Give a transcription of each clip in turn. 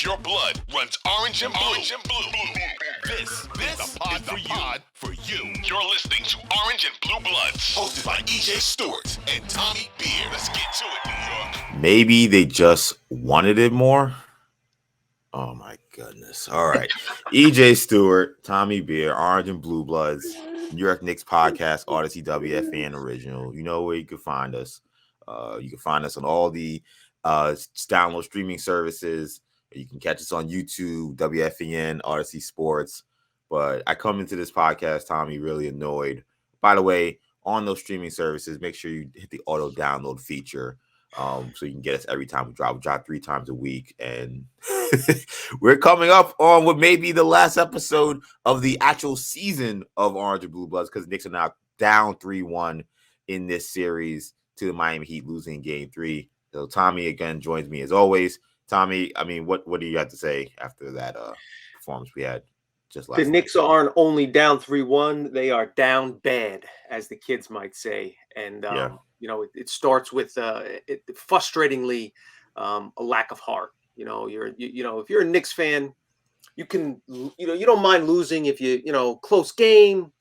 If your blood runs orange and blue, this is the pod for you. You're listening to Orange and Blue Bloods, hosted by EJ Stewart and Tommy Beer. Let's get to it, New York. Maybe they just wanted it more. Oh my goodness. All right. EJ Stewart, Tommy Beer, Orange and Blue Bloods, New York Knicks podcast, Audacy WFN original. You know where you can find us. You can find us on all the download streaming services. You can catch us on YouTube, WFN, Audacy Sports. But I come into this podcast, Tommy, really annoyed. By the way, on those streaming services, make sure you hit the auto download feature. So you can get us every time we drop. We drop 3 times a week, and we're coming up on what may be the last episode of the actual season of Orange and Blue Bloods, because the Knicks are now down 3-1 in this series to the Miami Heat, losing Game 3. So Tommy again joins me as always. Tommy, I mean, what do you have to say after that performance we had just last night? The Knicks aren't only down 3-1; they are down bad, as the kids might say, and you know, it starts with frustratingly a lack of heart. You know, if you're a Knicks fan, you don't mind losing if close game,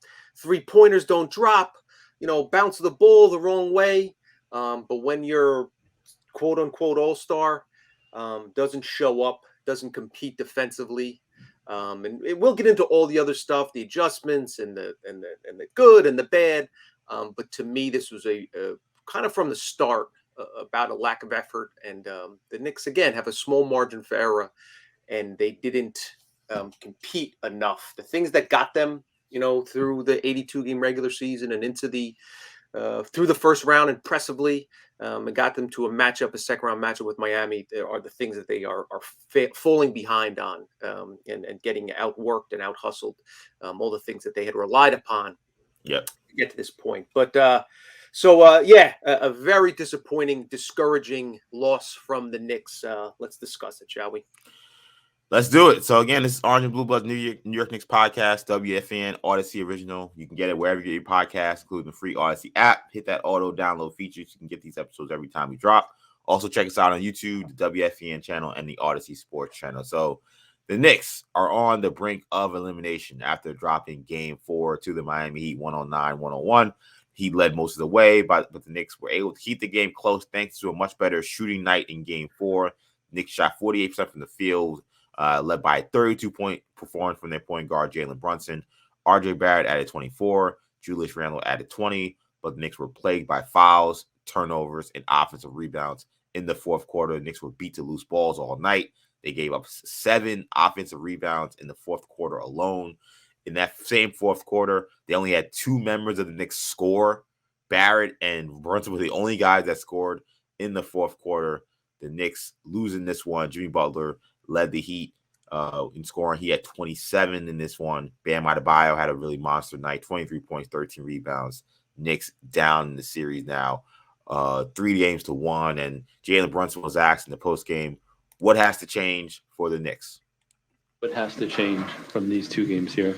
3-pointers don't drop, bounce the ball the wrong way. But when your quote unquote all-star doesn't show up, doesn't compete defensively, and we'll get into all the other stuff, the adjustments and the good and the bad. But to me, this was a kind of from the start about a lack of effort, and the Knicks again have a small margin for error, and they didn't compete enough. The things that got them, through the 82-game regular season and into the through the first round impressively, and got them to a second-round matchup with Miami, are the things that they are falling behind on, and getting outworked and out-hustled, all the things that they had relied upon to get to this point. But a very disappointing, discouraging loss from the Knicks. Let's discuss it, shall we? Let's do it. So again, this is Orange and Blue Bloods New York Knicks podcast, WFN, Audacy original. You can get it wherever you get your podcasts, including the free Audacy app. Hit that auto download feature so you can get these episodes every time we drop. Also, check us out on YouTube, the WFN channel, and the Audacy Sports channel. So the Knicks are on the brink of elimination after dropping Game 4 to the Miami Heat 109-101. He led most of the way, but the Knicks were able to keep the game close thanks to a much better shooting night in Game 4. Knicks shot 48% from the field, led by a 32-point performance from their point guard, Jalen Brunson. RJ Barrett added 24. Julius Randle added 20. But the Knicks were plagued by fouls, turnovers, and offensive rebounds in the fourth quarter. The Knicks were beat to loose balls all night. They gave up 7 offensive rebounds in the fourth quarter alone. In that same fourth quarter, they only had 2 members of the Knicks score. Barrett and Brunson were the only guys that scored in the fourth quarter. The Knicks losing this one. Jimmy Butler led the Heat in scoring. He had 27 in this one. Bam Adebayo had a really monster night, 23 points, 13 rebounds. Knicks down in the series now, 3-1. And Jalen Brunson was asked in the postgame, what has to change for the Knicks? What has to change from these 2 games here?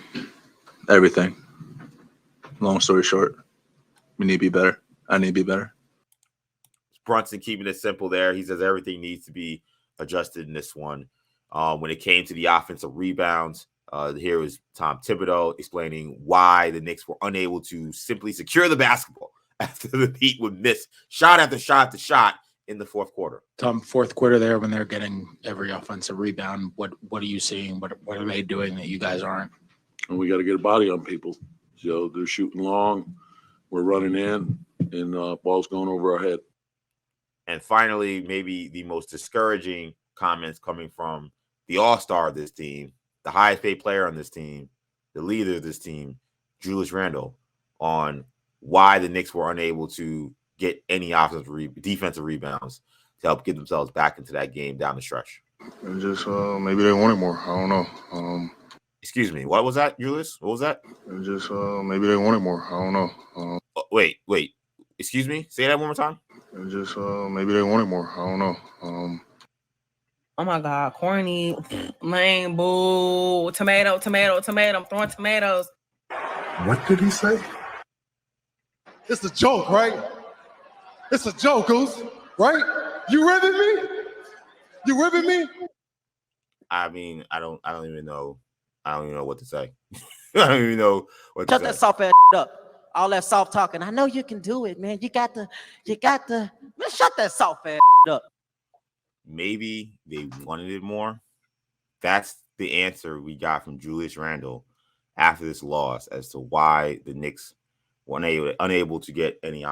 Everything. Long story short, we need to be better. I need to be better. Brunson keeping it simple there. He says everything needs to be adjusted in this one. When it came to the offensive rebounds, here was Tom Thibodeau explaining why the Knicks were unable to simply secure the basketball after the Heat would miss shot after shot after shot in the fourth quarter. Tom, fourth quarter there when they're getting every offensive rebound, what are you seeing? What are they doing that you guys aren't? And we got to get a body on people. So they're shooting long, we're running in, and ball's going over our head. And finally, maybe the most discouraging comments coming from the all-star of this team, the highest paid player on this team, the leader of this team, Julius Randle, on why the Knicks were unable to get any defensive rebounds to help get themselves back into that game down the stretch. And just maybe they wanted more. I don't know. Excuse me. What was that, Julius? What was that? And just maybe they wanted more. I don't know. Wait. Excuse me? Say that one more time. And just maybe they wanted more. I don't know. Oh my God, corny, lame, boo, tomato. I'm throwing tomatoes. What did he say? It's a joke, right? It's a joke, Goose, right? You ribbing me? I mean, I don't even know. I don't even know what to say. I don't even know what to Shut say. that soft ass up. All that soft talking. I know you can do it, man. You got to, man, shut that soft ass up. Maybe they wanted it more. That's the answer we got from Julius Randle after this loss as to why the Knicks were unable to get any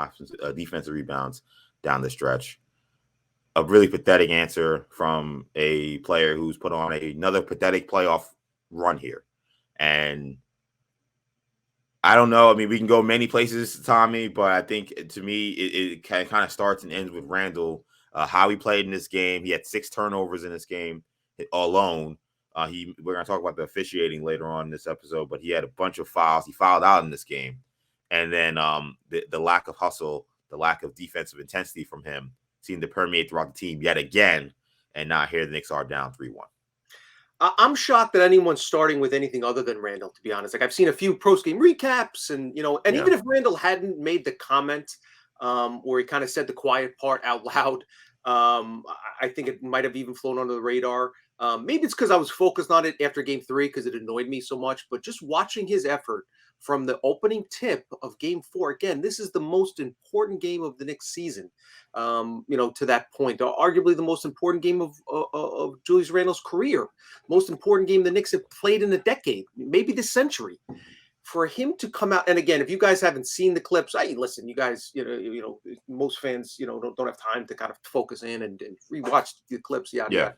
defensive rebounds down the stretch. A really pathetic answer from a player who's put on another pathetic playoff run here. And I don't know. I mean, we can go many places, Tommy, but I think to me, it kind of starts and ends with Randle, how he played in this game. He had 6 turnovers in this game alone. We're going to talk about the officiating later on in this episode, but he had a bunch of fouls. He fouled out in this game. And then the lack of hustle, the lack of defensive intensity from him seemed to permeate throughout the team yet again. And now here the Knicks are down 3-1. I'm shocked that anyone's starting with anything other than Randle, to be honest. Like, I've seen a few post-game recaps and even if Randle hadn't made the comment where he kind of said the quiet part out loud, I think it might have even flown under the radar. Maybe it's because I was focused on it after game 3 because it annoyed me so much, but just watching his effort from the opening tip of game 4, again, this is the most important game of the Knicks season. To that point, arguably the most important game of Julius Randle's career, most important game the Knicks have played in a decade, maybe this century. For him to come out, and again, if you guys haven't seen the clips, listen, you guys, most fans, don't have time to kind of focus in and rewatch the clips. Yeah.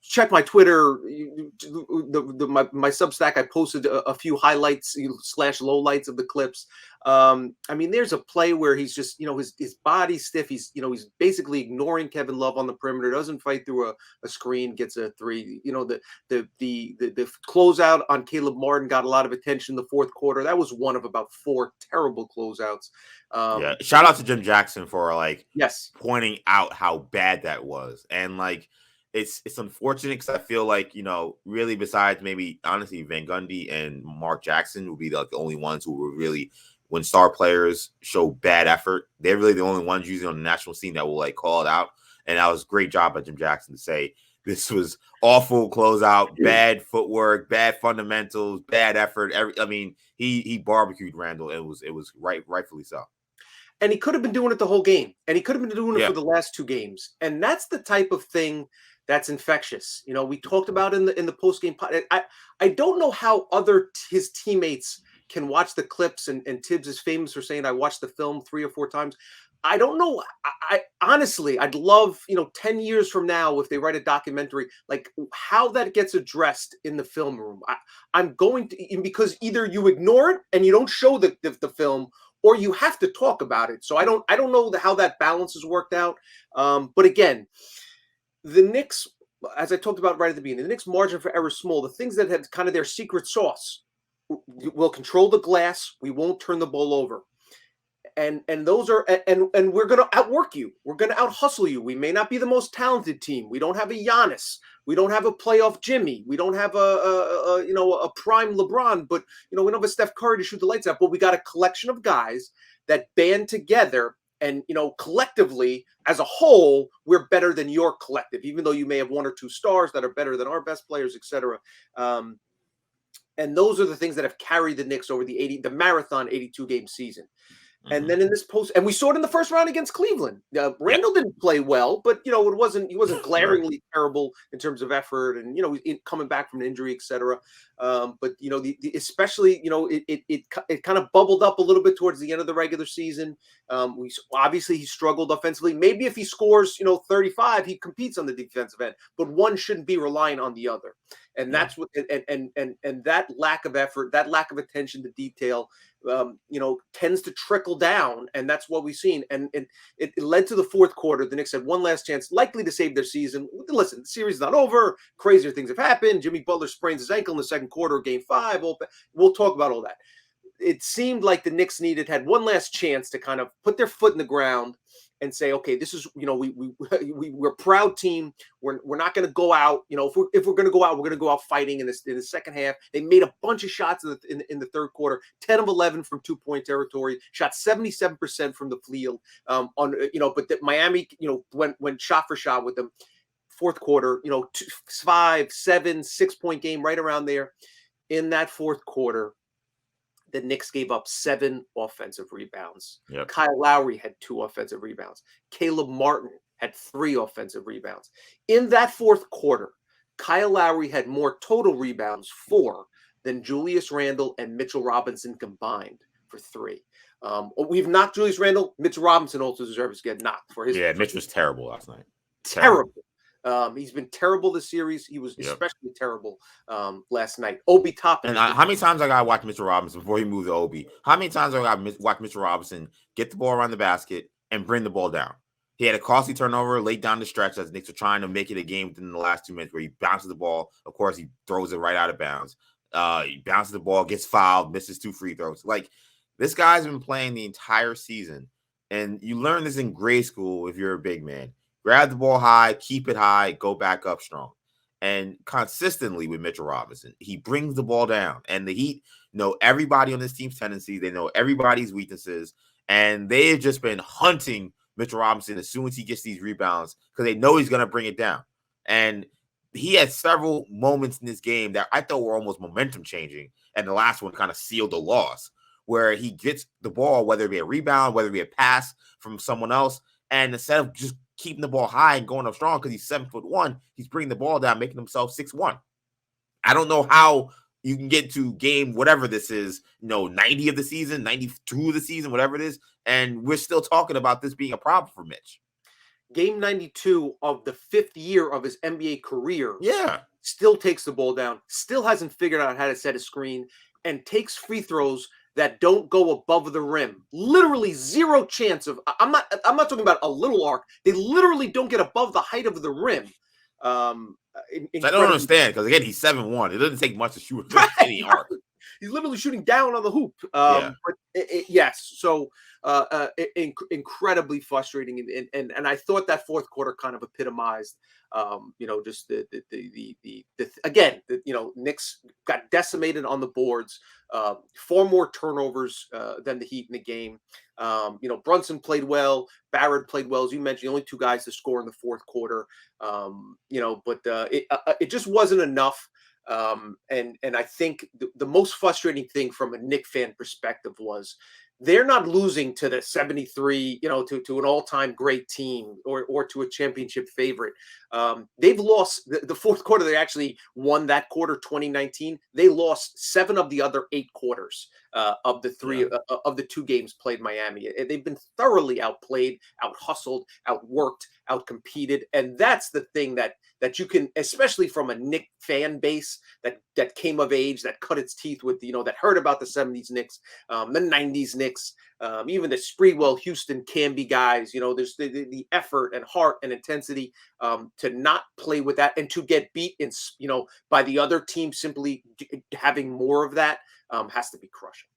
Check my Twitter, my Substack. I posted a few highlights / lowlights of the clips. I mean, there's a play where he's just, his body's stiff. He's basically ignoring Kevin Love on the perimeter. Doesn't fight through a screen, gets a 3. The closeout on Caleb Martin got a lot of attention in the fourth quarter. That was one of about 4 terrible closeouts. Shout out to Jim Jackson for pointing out how bad that was. And it's unfortunate because I feel like, really besides maybe honestly Van Gundy and Mark Jackson would be the only ones who were really, when star players show bad effort, they're really the only ones usually on the national scene that will call it out. And that was a great job by Jim Jackson to say this was awful closeout, bad footwork, bad fundamentals, bad effort. He barbecued Randle. It was rightfully so. And he could have been doing it the whole game. And he could have been doing it for the last 2 games. And that's the type of thing that's infectious. We talked about in the post-game pod. I don't know how his teammates can watch the clips, and Tibbs is famous for saying, I watched the film 3 or 4 times. I don't know. I honestly, I'd love, 10 years from now, if they write a documentary, how that gets addressed in the film room. I'm going to, because either you ignore it and you don't show the film, or you have to talk about it. So I don't know how that balance is worked out. But again, the Knicks, as I talked about right at the beginning, the Knicks' margin for error is small. The things that have kind of their secret sauce, we'll control the glass. We won't turn the ball over. And those are, and we're going to outwork you. We're going to out-hustle you. We may not be the most talented team. We don't have a Giannis. We don't have a playoff Jimmy. We don't have a prime LeBron, but, we don't have a Steph Curry to shoot the lights out. But we got a collection of guys that band together, and, collectively, as a whole, we're better than your collective, even though you may have 1 or 2 stars that are better than our best players, et cetera. And those are the things that have carried the Knicks over the marathon 82-game season. And then in this post, and we saw it in the first round against Cleveland. Randle didn't play well, but he wasn't glaringly terrible in terms of effort, and coming back from an injury, etc. But especially it kind of bubbled up a little bit towards the end of the regular season. He struggled offensively. Maybe if he scores 35, he competes on the defensive end, but one shouldn't be relying on the other. And that's what and that lack of effort, that lack of attention to detail, tends to trickle down, and that's what we've seen. And it led to the fourth quarter. The Knicks had one last chance, likely to save their season. Listen, the series is not over. Crazier things have happened. Jimmy Butler sprains his ankle in the second quarter of Game 5. We'll talk about all that. It seemed like the Knicks had one last chance to kind of put their foot in the ground and say, okay, this is, we're a proud team. We're not going to go out. If we're going to go out, we're going to go out fighting in the second half. They made a bunch of shots in the third quarter, 10 of 11 from 2-point territory, shot 77% from the field. But Miami, went shot for shot with them. fourth quarter, 5, 7, 6-point game right around there. In that fourth quarter, the Knicks gave up 7 offensive rebounds. Yep. Kyle Lowry had 2 offensive rebounds. Caleb Martin had 3 offensive rebounds. In that fourth quarter, Kyle Lowry had more total rebounds, 4, than Julius Randle and Mitchell Robinson combined for 3. We've knocked Julius Randle. Mitchell Robinson also deserves to get knocked for his. Yeah, Mitch was terrible last night. Terrible. He's been terrible this series. He was especially terrible last night. Obi Toppin. And how many times I got to watch Mitchell Robinson before he moved to Obi? How many times I got to watch Mitchell Robinson get the ball around the basket and bring the ball down? He had a costly turnover late down the stretch as Knicks were trying to make it a game within the last 2 minutes where he bounces the ball. Of course, he throws it right out of bounds. He bounces the ball, gets fouled, misses 2 free throws. Like, this guy's been playing the entire season. And you learn this in grade school if you're a big man. Grab the ball high, keep it high, go back up strong. And consistently with Mitchell Robinson, he brings the ball down. And the Heat know everybody on this team's tendencies. They know everybody's weaknesses. And they've just been hunting Mitchell Robinson as soon as he gets these rebounds because they know he's going to bring it down. And he had several moments in this game that I thought were almost momentum changing. And the last one kind of sealed the loss, where he gets the ball, whether it be a rebound, whether it be a pass from someone else. And instead of just keeping the ball high and going up strong because he's 7'1", he's bringing the ball down, making himself 6'1". I don't know how you can get to game whatever this is, 90 of the season, 92 of the season, whatever it is, and we're still talking about this being a problem for Mitch. Game 92 of the 5th year of his NBA career. Yeah. Still takes the ball down, still hasn't figured out how to set a screen, and takes free throws that don't go above the rim. Literally zero chance of. I'm not talking about a little arc. They literally don't get above the height of the rim. I don't understand because again he's 7'1". It doesn't take much to shoot any arc. He's literally shooting down on the hoop. Yeah. But yes, so incredibly frustrating, and I thought that fourth quarter kind of epitomized, just the Knicks got decimated on the boards. 4 more turnovers than the Heat in the game. Brunson played well. Barrett played well, as you mentioned. The only 2 guys to score in the fourth quarter. But it just wasn't enough. And I think the most frustrating thing from a Knick fan perspective was they're not losing to the 73, to an all-time great team or to a championship favorite. They've lost the fourth quarter. They actually won that quarter, 2019. They lost 7 of the other 8 quarters of the 3 of the 2 games played Miami. They've been thoroughly outplayed, out-hustled, outworked, out-competed. And that's the thing that you can, especially from a Knick fan base that came of age, that cut its teeth with, that heard about the 70s Knicks, the 90s Knicks, even the Spreewell, Houston, Canby guys. There's the effort and heart and intensity to not play with that and to get beat by the other team simply having more of that has to be crushing.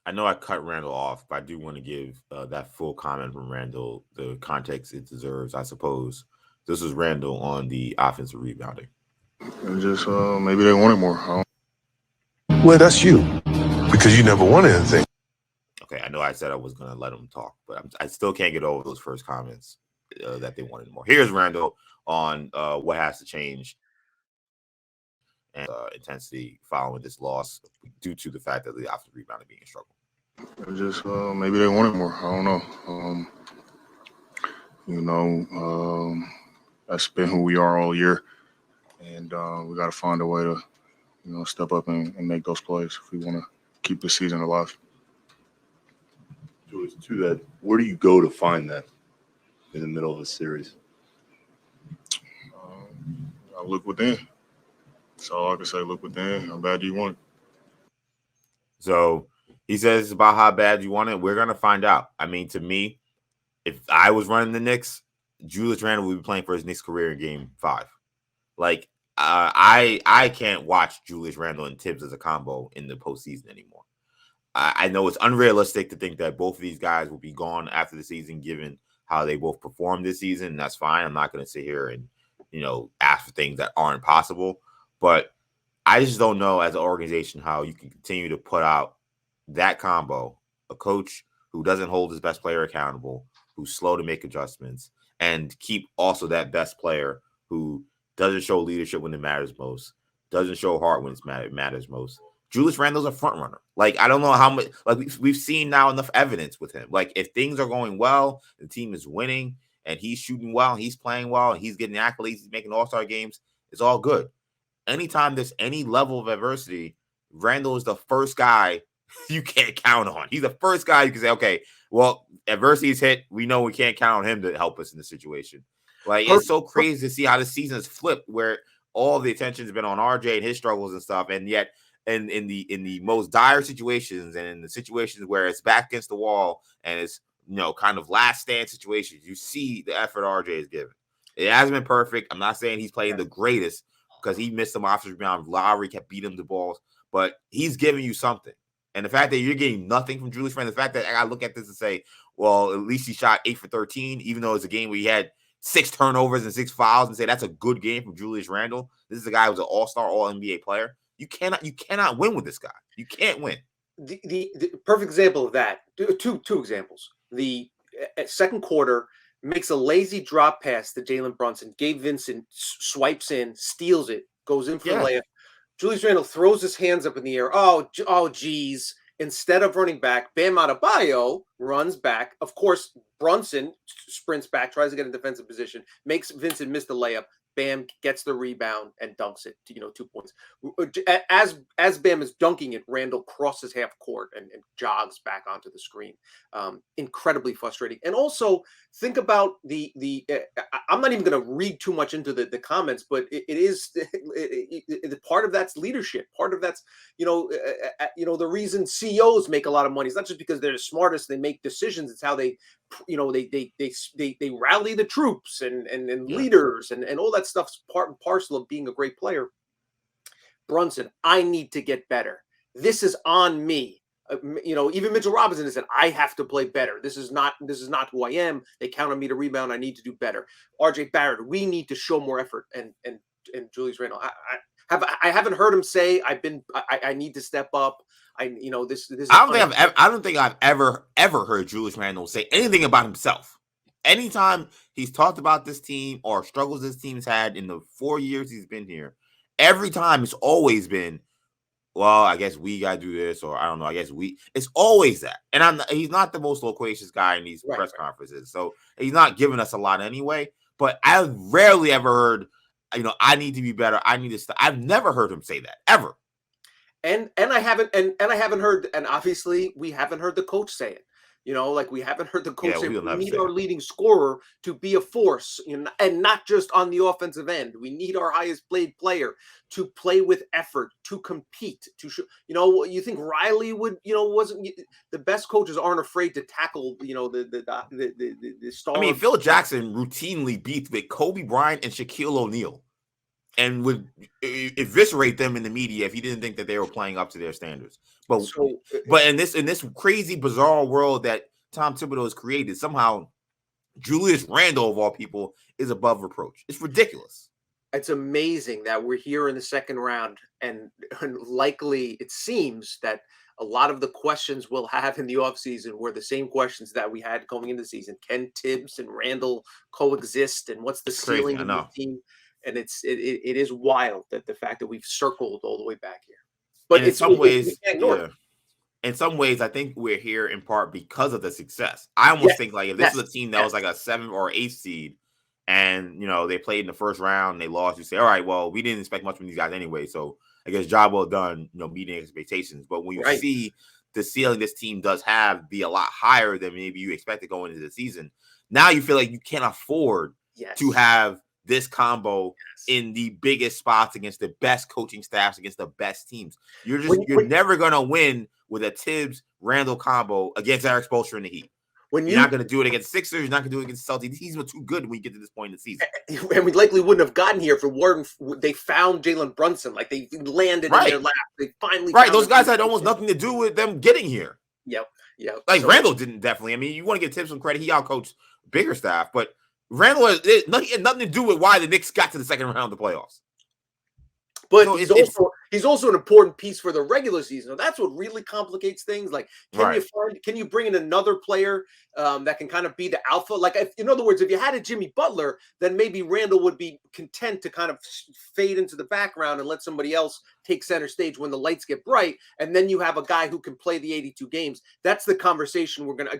I know I cut Randall off, but I do want to give that full comment from Randall the context it deserves, I suppose. This is Randall on the offensive rebounding. Just maybe they wanted more. Well, that's you, because you never won anything. Okay, I know I said I was going to let him talk, but I still can't get over those first comments that they wanted more. Here's Randall on what has to change and intensity following this loss due to the fact that the offensive rebounding being a struggle. Just maybe they wanted more. I don't know. That's been who we are all year, and we got to find a way to, step up and make those plays if we want to keep the season alive. To that, where do you go to find that in the middle of a series? I look within. That's all I can say. Look within. How bad do you want it? So he says about how bad you want it. We're going to find out. I mean, to me, if I was running the Knicks, Julius Randle would be playing for his Knicks career in Game 5. Like, I can't watch Julius Randle and Tibbs as a combo in the postseason anymore. I know it's unrealistic to think that both of these guys will be gone after the season, given how they both performed this season. And that's fine. I'm not going to sit here and, ask for things that aren't possible. But I just don't know as an organization how you can continue to put out that combo, a coach who doesn't hold his best player accountable, who's slow to make adjustments, and keep also that best player who doesn't show leadership when it matters most, doesn't show heart when it matters most. Julius Randle's a front runner. Like, I don't know how much, like, we've seen now enough evidence with him. Like, if things are going well, the team is winning, and he's shooting well, and he's playing well, and he's getting accolades, he's making all-star games, it's all good. Anytime there's any level of adversity, Randle is the first guy you can't count on. He's the first guy you can say, okay, well, adversity's hit. We know we can't count on him to help us in this situation. Like, it's so crazy to see how the season has flipped, where all the attention has been on RJ and his struggles and stuff, and yet in the most dire situations and in the situations where it's back against the wall and it's, you know, kind of last stand situations, you see the effort RJ is giving. It hasn't been perfect. I'm not saying he's playing the greatest because he missed some offensive rebounds. Lowry kept beating him the balls, but he's giving you something. And the fact that you're getting nothing from Julius Randle, the fact that I look at this and say, well, at least he shot 8 for 13, even though it's a game where he had 6 turnovers and 6 fouls, and say that's a good game from Julius Randle. This is a guy who's an all-star, all-NBA player. You cannot win with this guy. You can't win. The perfect example of that, two examples. The second quarter makes a lazy drop pass to Jalen Brunson. Gabe Vincent swipes in, steals it, goes in for the layup. Julius Randle throws his hands up in the air. Oh, geez. Instead of running back, Bam Adebayo runs back. Of course, Brunson sprints back, tries to get in defensive position, makes Vincent miss the layup. Bam gets the rebound and dunks it to, 2 points. As Bam is dunking it, Randle crosses half court and jogs back onto the screen. Incredibly frustrating. And also think about the I'm not even going to read too much into the comments, but it is part of that's leadership. Part of that's, the reason CEOs make a lot of money. It's not just because they're the smartest, they make decisions. It's how they rally the troops and leaders and all that stuff's part and parcel of being a great player. Brunson, I need to get better. This is on me. Even Mitchell Robinson has said, I have to play better. This is not who I am. They count on me to rebound. I need to do better. RJ Barrett, we need to show more effort. And Julius Randle, I haven't heard him say I need to step up. This. I don't think I've ever heard Julius Randle say anything about himself. Anytime he's talked about this team or struggles this team's had in the 4 years he's been here, every time it's always been, well, I guess we gotta do this, or I don't know. I guess it's always that. And he's not the most loquacious guy in these press conferences, so he's not giving us a lot anyway. But I've rarely ever heard, I need to be better. I need to stop. I've never heard him say that ever. And I haven't heard, and obviously we haven't heard the coach say it. We haven't heard the coach say we need our leading scorer to be a force, and not just on the offensive end. We need our highest paid player to play with effort, to compete, to show. You think Riley would, wasn't the best coaches aren't afraid to tackle, the star. I mean, Phil Jackson routinely beats with Kobe Bryant and Shaquille O'Neal, and would eviscerate them in the media if he didn't think that they were playing up to their standards. But in this crazy, bizarre world that Tom Thibodeau has created, somehow Julius Randle, of all people, is above reproach. It's ridiculous. It's amazing that we're here in the second round, and likely it seems that a lot of the questions we'll have in the offseason were the same questions that we had going into the season. Can Tibbs and Randle coexist, and what's the ceiling of the team? And it is wild that the fact that we've circled all the way back here. But in some ways, I think we're here in part because of the success. I almost think like if this was a team that was like a 7th or 8th seed, and they played in the first round and they lost, you say, all right, well, we didn't expect much from these guys anyway. So I guess job well done, meeting expectations. But when you see the ceiling this team does have be a lot higher than maybe you expected going into the season, now you feel like you can't afford to have this combo in the biggest spots against the best coaching staffs, against the best teams. You're never gonna win with a Tibbs Randle combo against Eric Spoelstra in the Heat. You're not gonna do it against Sixers. You're not gonna do it against Celtics. He's too good when you get to this point in the season. And we likely wouldn't have gotten here if they found Jalen Brunson. Like they landed in their lap. They finally those guys had almost nothing to do with them getting here. Yep. Like Randle didn't definitely. I mean, you want to give Tibbs some credit. He outcoached bigger staff, but Randle had nothing to do with why the Knicks got to the second round of the playoffs. But So he's also an important piece for the regular season. That's what really complicates things. Like, can you bring in another player that can kind of be the alpha? Like, in other words, if you had a Jimmy Butler, then maybe Randall would be content to kind of fade into the background and let somebody else take center stage when the lights get bright. And then you have a guy who can play the 82 games. That's the conversation we're gonna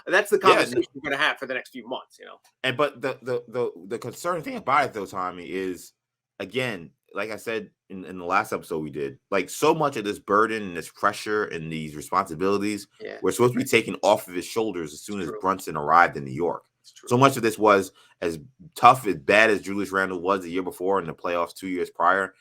that's the conversation we're gonna have for the next few months. And but the concerning thing about it though, Tommy, is again, like I said in the last episode we did, like so much of this burden and this pressure and these responsibilities were supposed to be taken off of his shoulders as soon as Brunson arrived in New York. So much of this was as tough, as bad as Julius Randle was the year before in the playoffs 2 years prior.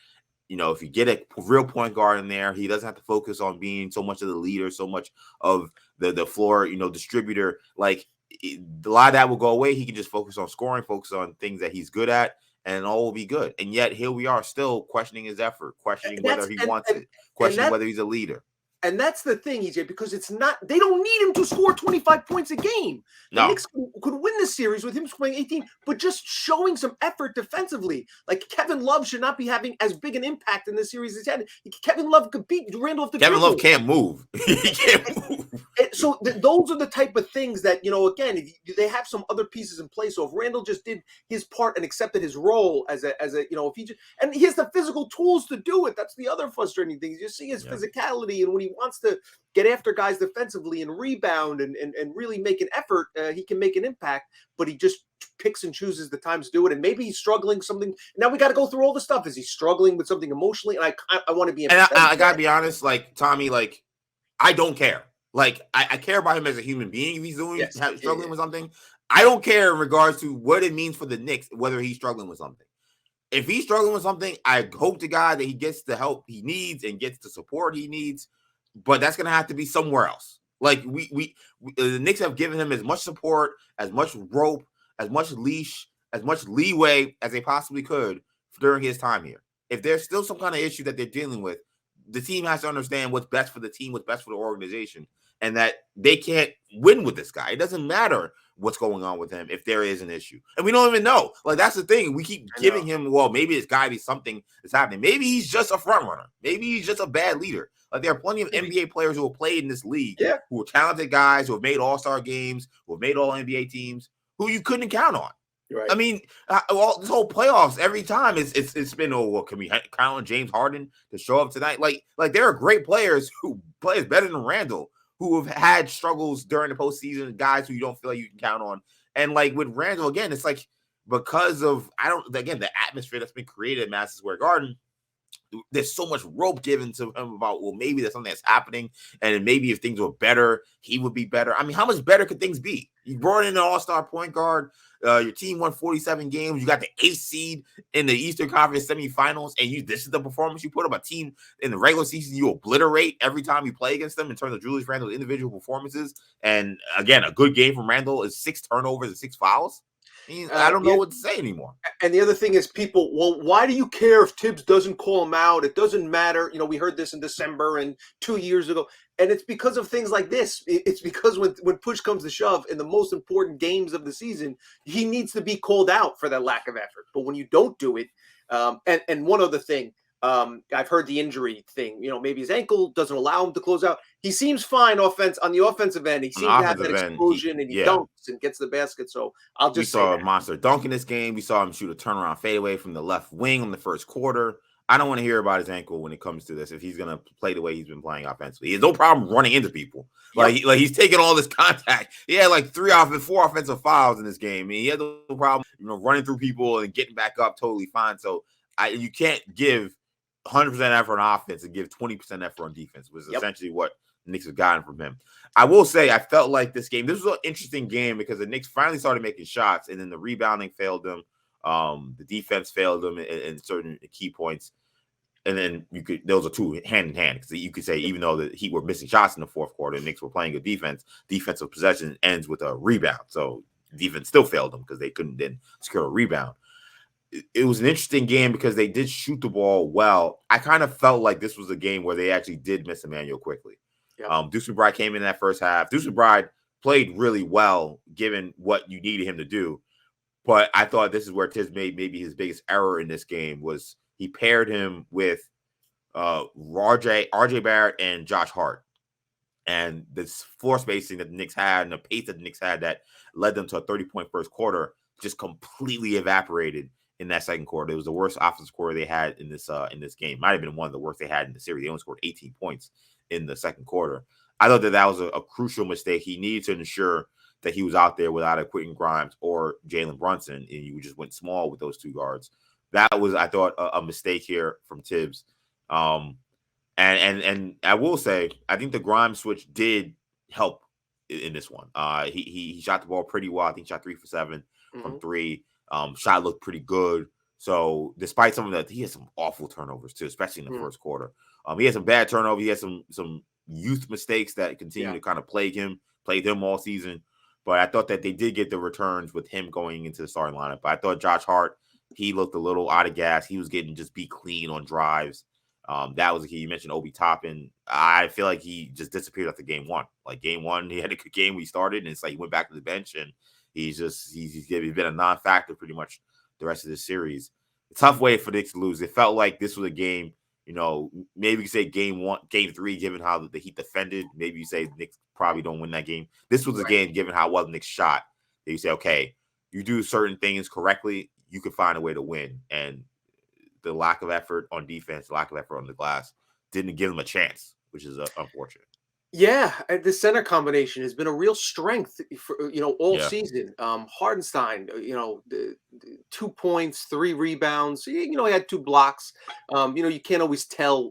If you get a real point guard in there, he doesn't have to focus on being so much of the leader, so much of the floor, distributor. Like a lot of that will go away. He can just focus on scoring, focus on things that he's good at, and all will be good. And yet here we are still questioning his effort, questioning whether he wants it, questioning whether he's a leader. And that's the thing, EJ, because they don't need him to score 25 points a game. The Knicks could win this series with him scoring 18, but just showing some effort defensively. Like Kevin Love should not be having as big an impact in this series as he had. Kevin Love could beat Randall off the Kevin Love can't move. He can't move. So those are the type of things that, again, they have some other pieces in place. So if Randall just did his part and accepted his role as a if he just, and he has the physical tools to do it. That's the other frustrating thing. You see his physicality, and when he wants to get after guys defensively and rebound and really make an effort, he can make an impact, but he just picks and chooses the times to do it. And maybe he's struggling something. Now we got to go through all the stuff. Is he struggling with something emotionally? And I want to be. And I got to be honest, like Tommy, like I don't care. Like I care about him as a human being. If he's struggling with something, I don't care in regards to what it means for the Knicks, whether he's struggling with something. If he's struggling with something, I hope to God that he gets the help he needs and gets the support he needs. But that's gonna have to be somewhere else. Like we the Knicks have given him as much support, as much rope, as much leash, as much leeway as they possibly could during his time here. If there's still some kind of issue that they're dealing with, the team has to understand what's best for the team, what's best for the organization, and that they can't win with this guy. It doesn't matter what's going on with him if there is an issue. And we don't even know. Like, that's the thing. We keep giving him, well, maybe it's got to be something that's happening. Maybe he's just a front runner. Maybe he's just a bad leader. Like, there are plenty of NBA players who have played in this league, who are talented guys, who have made all-star games, who have made all-NBA teams, who you couldn't count on. Right. I mean, this whole playoffs, every time it's been, can we count on James Harden to show up tonight? Like there are great players who play better than Randall, who have had struggles during the postseason, guys who you don't feel like you can count on. And like with Randall, again, it's like because of the atmosphere that's been created at Madison Square Garden, there's so much rope given to him about, well, maybe there's something that's happening, and maybe if things were better, he would be better. I mean, how much better could things be? You brought in an all-star point guard. Your team won 47 games. You got the 8th seed in the Eastern Conference semifinals, and this is the performance you put up. A team in the regular season you obliterate every time you play against them in terms of Julius Randle's individual performances. And again, a good game from Randle is 6 turnovers and 6 fouls. I don't know what to say anymore. And the other thing is people, well, why do you care if Tibbs doesn't call him out? It doesn't matter. We heard this in December and 2 years ago. And it's because of things like this. It's because when push comes to shove in the most important games of the season, he needs to be called out for that lack of effort. But when you don't do it, and one other thing, I've heard the injury thing. Maybe his ankle doesn't allow him to close out. He seems fine on the offensive end. He seems to have that explosion, and he dunks and gets the basket. So we saw a monster dunk in this game. We saw him shoot a turnaround fadeaway from the left wing in the first quarter. I don't want to hear about his ankle when it comes to this. If he's going to play the way he's been playing offensively, he has no problem running into people. Like he's taking all this contact. He had like 4 offensive fouls in this game. He had no problem, running through people and getting back up totally fine. So you can't give 100% effort on offense and give 20% effort on defense, was essentially what the Knicks have gotten from him. I will say, I felt like this was an interesting game because the Knicks finally started making shots, and then the rebounding failed them. The defense failed them in certain key points. And then those are two hand in hand, because you could say, even though the Heat were missing shots in the fourth quarter, the Knicks were playing good defense. Defensive possession ends with a rebound. So defense still failed them because they couldn't then secure a rebound. It was an interesting game because they did shoot the ball well. I kind of felt like this was a game where they actually did miss Emmanuel quickly. Deuce McBride came in that first half. Deuce McBride played really well given what you needed him to do. But I thought this is where Tibbs made maybe his biggest error in this game was he paired him with RJ Barrett and Josh Hart. And this floor spacing that the Knicks had and the pace that the Knicks had that led them to a 30-point first quarter just completely evaporated in that second quarter. It was the worst offensive quarter they had in this game. Might have been one of the worst they had in the series. They only scored 18 points in the second quarter. I thought that was a crucial mistake. He needed to ensure that he was out there without a Quentin Grimes or Jalen Brunson, and you just went small with those two guards. That was, I thought, a mistake here from Tibbs. And I will say, I think the Grimes switch did help in this one. He shot the ball pretty well. I think he shot 3 for 7 from 3. Shot looked pretty good. So despite some of that, he had some awful turnovers too, especially in the first quarter. He had some bad turnovers. He had some youth mistakes that continue to kind of plague him all season. But I thought that they did get the returns with him going into the starting lineup. But I thought Josh Hart, he looked a little out of gas. He was getting just beat clean on drives. That was a key. You mentioned Obi Toppin. I feel like he just disappeared after game one. Like game one, he had a good game when he started, and it's like he went back to the bench, and he's been a non-factor pretty much the rest of this series. A tough way for Knicks to lose. It felt like this was a game, maybe you could say game 3, given how the Heat defended. Maybe you say Knicks probably don't win that game. This was a game, given how well the Knicks shot, that you say, okay, you do certain things correctly, you can find a way to win. And the lack of effort on defense, lack of effort on the glass, didn't give them a chance, which is unfortunate. Yeah, the center combination has been a real strength for all season. Hardenstein, 2 points, 3 rebounds. He had 2 blocks. You can't always tell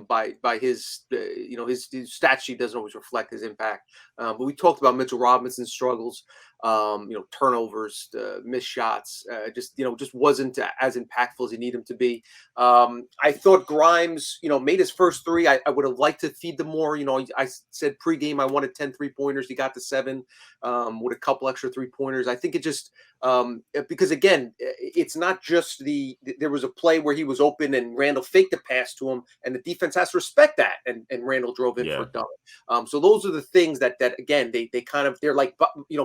by his his stat sheet doesn't always reflect his impact. But we talked about Mitchell Robinson's struggles. Turnovers, missed shots, just wasn't as impactful as you need him to be. I thought Grimes, made his first 3. I would have liked to feed them more. I said pregame I wanted 10 3-pointers. He got to 7 with a couple extra 3-pointers. I think it just because again, it's not just there was a play where he was open and Randall faked the pass to him, and the defense has to respect that, and Randall drove in for a dunk. So those are the things that again they kind of, they're like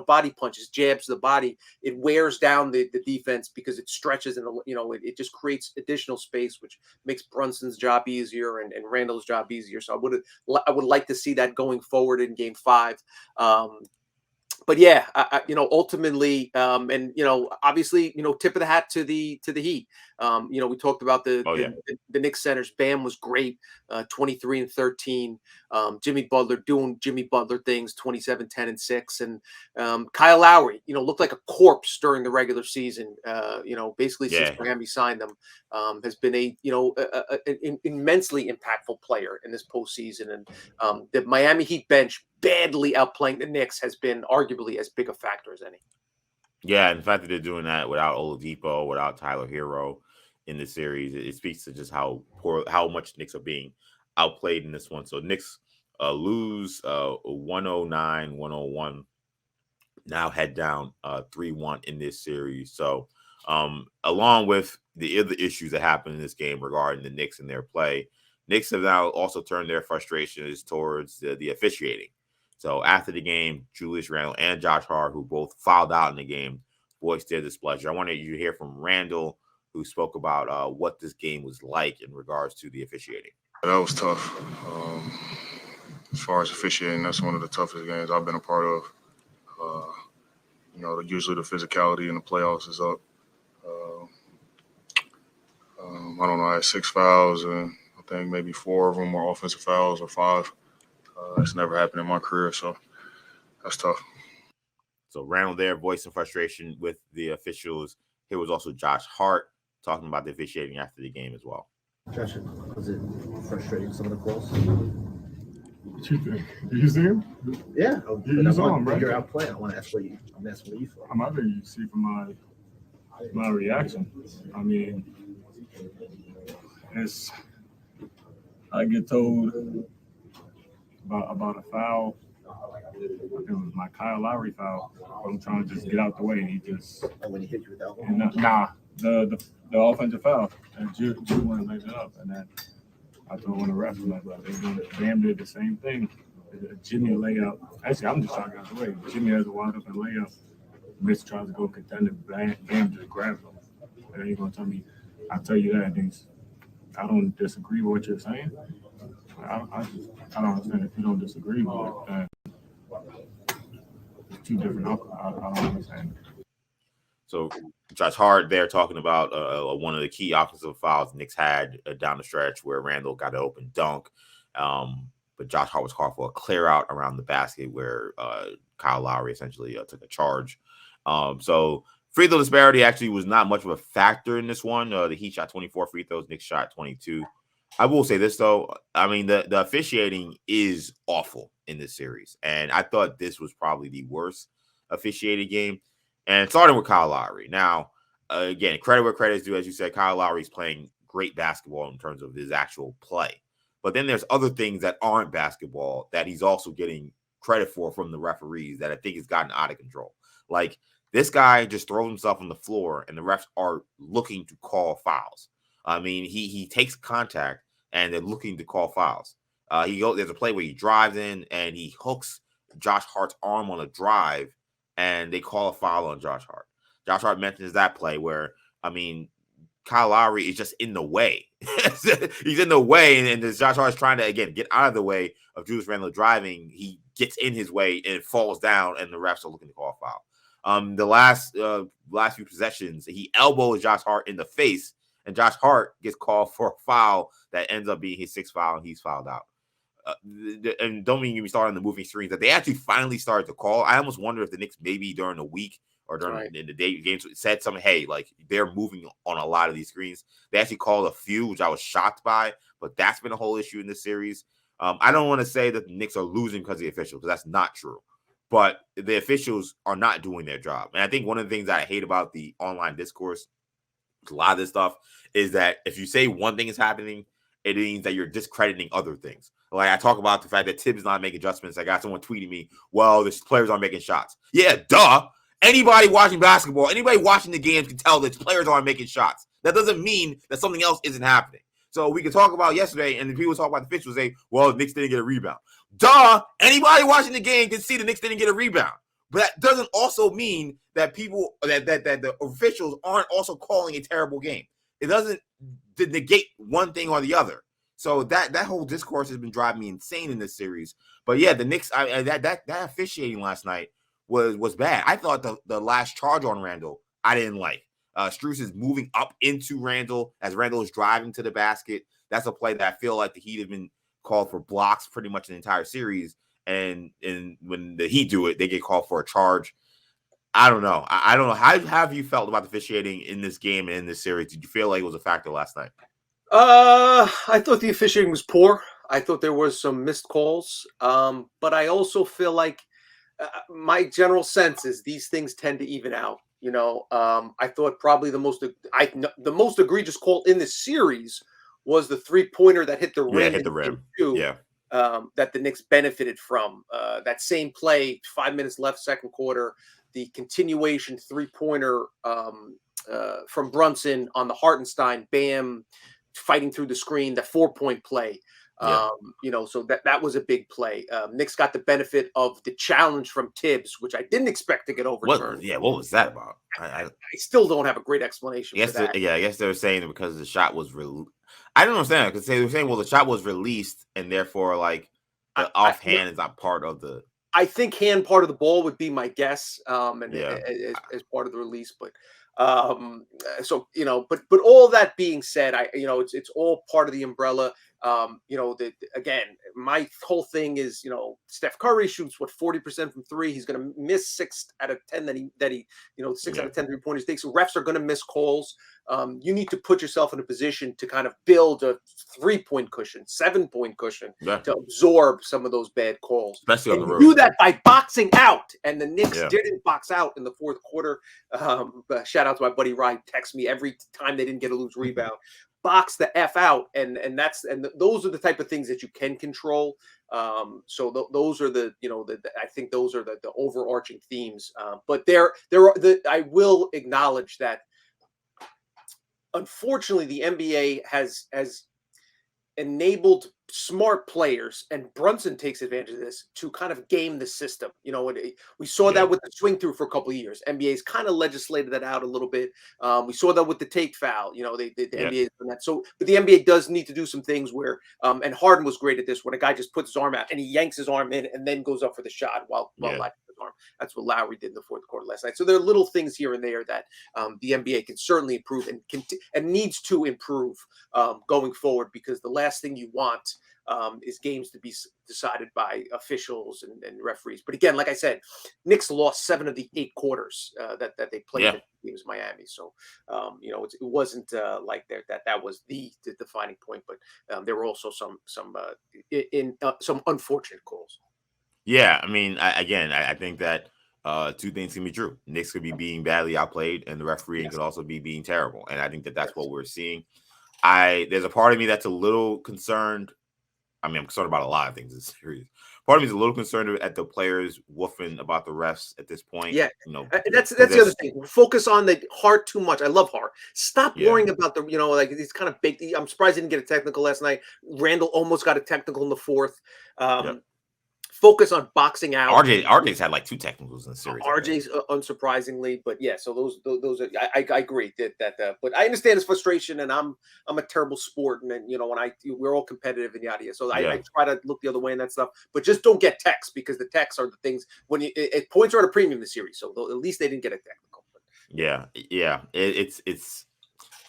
body punches, jabs to the body. It wears down the defense because it stretches and it just creates additional space, which makes Brunson's job easier and Randall's job easier. So I would like to see that going forward in game 5. But yeah, ultimately, and obviously, tip of the hat to the Heat. We talked about the Knicks centers. Bam was great, 23 and 13. Jimmy Butler doing Jimmy Butler things, 27, 10 and 6. And Kyle Lowry, looked like a corpse during the regular season. Basically since Miami signed them, has been an immensely impactful player in this postseason. And the Miami Heat bench badly outplaying the Knicks has been arguably as big a factor as any. Yeah, and the fact that they're doing that without Oladipo, without Tyler Hero in this series, it speaks to just how much Knicks are being outplayed in this one. So Knicks lose 109-101. Now head down 3-1 in this series. So along with the other issues that happened in this game regarding the Knicks and their play, Knicks have now also turned their frustrations towards the officiating. So after the game, Julius Randle and Josh Hart, who both fouled out in the game, voiced their displeasure. I wanted you to hear from Randle, who spoke about what this game was like in regards to the officiating. That was tough. As far as officiating, that's one of the toughest games I've been a part of. Usually the physicality in the playoffs is up. I don't know, I had 6 fouls, and I think maybe 4 of them were offensive fouls or 5. It's never happened in my career, so that's tough. So Randall there voicing frustration with the officials. Here was also Josh Hart talking about the officiating after the game as well. Josh, was it frustrating, some of the calls? What you think? Did you see him? Yeah. You saw him, right? You're outplaying. I'm asking what you thought. I'm not going to see from my reaction. I mean, I get told about a foul. I think it was my Kyle Lowry foul. I'm trying to just get out the way, and he just. And when he hit you with that one? The offensive foul. And Drew went and laid it up, and then I told one of the refs, I'm like, Bam did the same thing. Jimmy layup. Actually, I'm just trying to get out the way. Jimmy has a wide open layup. Mitch tries to go contend it. Bam just grabs him. And then you're gonna tell me, I'll tell you that. And I don't disagree with what you're saying. I don't understand if you don't disagree with it, then it's two different outcomes. I don't understand. So Josh Hart there talking about one of the key offensive fouls Knicks had down the stretch where Randall got an open dunk. But Josh Hart was called for a clear out around the basket where Kyle Lowry essentially took a charge. So free throw disparity actually was not much of a factor in this one. The Heat shot 24 free throws, Knicks shot 22. I will say this, though. I mean, the officiating is awful in this series. And I thought this was probably the worst officiated game. And starting with Kyle Lowry. Now, again, credit where credit is due. As you said, Kyle Lowry is playing great basketball in terms of his actual play. But then there's other things that aren't basketball that he's also getting credit for from the referees that I think has gotten out of control. Like, this guy just throws himself on the floor, and the refs are looking to call fouls. I mean, he takes contact, and they're looking to call fouls. There's a play where he drives in, and he hooks Josh Hart's arm on a drive, and they call a foul on Josh Hart. Josh Hart mentions that play where, I mean, Kyle Lowry is just in the way. He's in the way, and as Josh Hart is trying to, again, get out of the way of Julius Randle driving, he gets in his way and falls down, and the refs are looking to call a foul. The last few possessions, he elbows Josh Hart in the face, and Josh Hart gets called for a foul that ends up being his sixth foul, and he's fouled out. And don't even get me started on the moving screens that they actually finally started to call. I almost wonder if the Knicks maybe during the week or during in the day games said something, hey, like they're moving on a lot of these screens. They actually called a few, which I was shocked by, but that's been a whole issue in this series. I don't want to say that the Knicks are losing because of the officials, because that's not true. But the officials are not doing their job. And I think one of the things that I hate about the online discourse, a lot of this stuff, is that if you say one thing is happening, it means that you're discrediting other things. Like I talk about the fact that Tibbs not making adjustments. I got someone tweeting me, well, the players aren't making shots. Yeah, duh. Anybody watching basketball, anybody watching the games can tell that players aren't making shots. That doesn't mean that something else isn't happening. So we can talk about yesterday, and people talk about the officials say, well, the Knicks didn't get a rebound. Duh. Anybody watching the game can see the Knicks didn't get a rebound. But that doesn't also mean that people that the officials aren't also calling a terrible game. It doesn't negate one thing or the other. So that whole discourse has been driving me insane in this series. But yeah, the Knicks, that officiating last night was bad. I thought the last charge on Randall, I didn't like. Strus is moving up into Randall as Randall is driving to the basket. That's a play that I feel like the Heat have been called for blocks pretty much the entire series. And when the Heat do it, they get called for a charge. I don't know. I don't know. How have you felt about the officiating in this game and in this series? Did you feel like it was a factor last night? I thought the officiating was poor. I thought there was some missed calls. But I also feel like my general sense is these things tend to even out. You know, I thought probably the most egregious call in this series was the 3-pointer that hit the rim. Yeah, hit the rim. Yeah. That the Knicks benefited from. That same play, 5 minutes left, second quarter, the continuation 3-pointer from Brunson on the Hartenstein, bam, fighting through the screen, the 4-point play. Yeah. You know, so that was a big play. Knicks got the benefit of the challenge from Tibbs, which I didn't expect to get overturned. What was that about? I still don't have a great explanation for that. I guess they were saying that because the shot was I don't understand, because they were saying, well, the shot was released, and therefore, like, the offhand is not part of the. I think hand part of the ball would be my guess, as part of the release. But so you know, but all that being said, it's all part of the umbrella. Again, my whole thing is, Steph Curry shoots 40% from three. He's going to miss 6 out of 10 that he 6 out of 10 3-pointers takes. So refs are going to miss calls. You need to put yourself in a position to kind of build a 3-point cushion, 7-point cushion to absorb some of those bad calls. Especially on the road. Do that by boxing out, and the Knicks didn't box out in the fourth quarter. Shout out to my buddy Ryan. Text me every time they didn't get a loose rebound. Box the F out, and those are the type of things that you can control. So those are I think those are the overarching themes. But I will acknowledge that unfortunately the NBA has enabled smart players, and Brunson takes advantage of this to kind of game the system. You know, we saw that with the swing through for a couple of years. NBA's kind of legislated that out a little bit. We saw that with the take foul. You know, the NBA done that. So, but the NBA does need to do some things where, and Harden was great at this, when a guy just puts his arm out and he yanks his arm in and then goes up for the shot while latching his arm. That's what Lowry did in the fourth quarter last night. So there are little things here and there that the NBA can certainly improve and needs to improve going forward, because the last thing you want is games to be decided by officials and referees. But again, like I said, Knicks lost 7 of the 8 quarters that they played against Miami. So, you know, it wasn't like that was the defining point, but there were also some unfortunate calls. Yeah, I mean, I think that two things can be true. Knicks could be being badly outplayed, and the refereeing could also be being terrible. And I think that that's what we're seeing. There's a part of me that's a little concerned. I mean, I'm concerned about a lot of things in this series. Part of me is a little concerned at the players woofing about the refs at this point. Yeah, you know, that's the other thing. Focus on the Hart too much. I love Hart. Stop worrying about the, you know, like it's kind of big. I'm surprised he didn't get a technical last night. Randall almost got a technical in the fourth. Focus on boxing out. RJ's had like 2 technicals in the series. RJ's unsurprisingly, but yeah. So those are, I agree that but I understand his frustration, and I'm a terrible sport, and then, you know, we're all competitive and yada yada. So I try to look the other way and that stuff, but just don't get texts, because the texts are the things when points are at a premium this series. So at least they didn't get a technical. It's.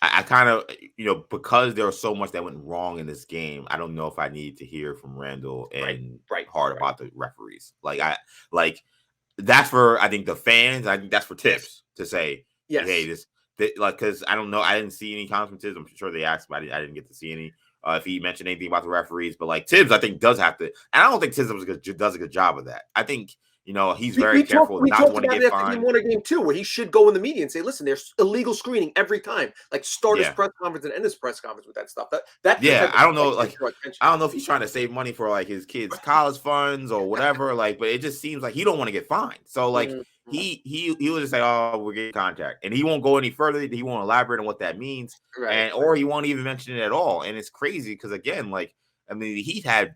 I kind of, you know, because there was so much that went wrong in this game, I don't know if I need to hear from Randall and Hart about the referees. That's for, I think, the fans. I think that's for Tips to say, hey, because I don't know. I didn't see any comments from Tibbs. I'm sure they asked, but I didn't get to see any. If he mentioned anything about the referees, but like Tibbs, I think does have to, and I don't think Tibbs does a good job of that. I think, you know, he's very careful not to want to get fined. Game 1 or game 2, where he should go in the media and say, "Listen, there's illegal screening every time." Like start his press conference and end his press conference with that stuff. I don't know. Like, I don't know if he's trying to save money for like his kids' college funds or whatever. Like, but it just seems like he don't want to get fined. So like he will just say, "Oh, we're getting contact," and he won't go any further. He won't elaborate on what that means, or he won't even mention it at all. And it's crazy because, again, like, I mean, he's had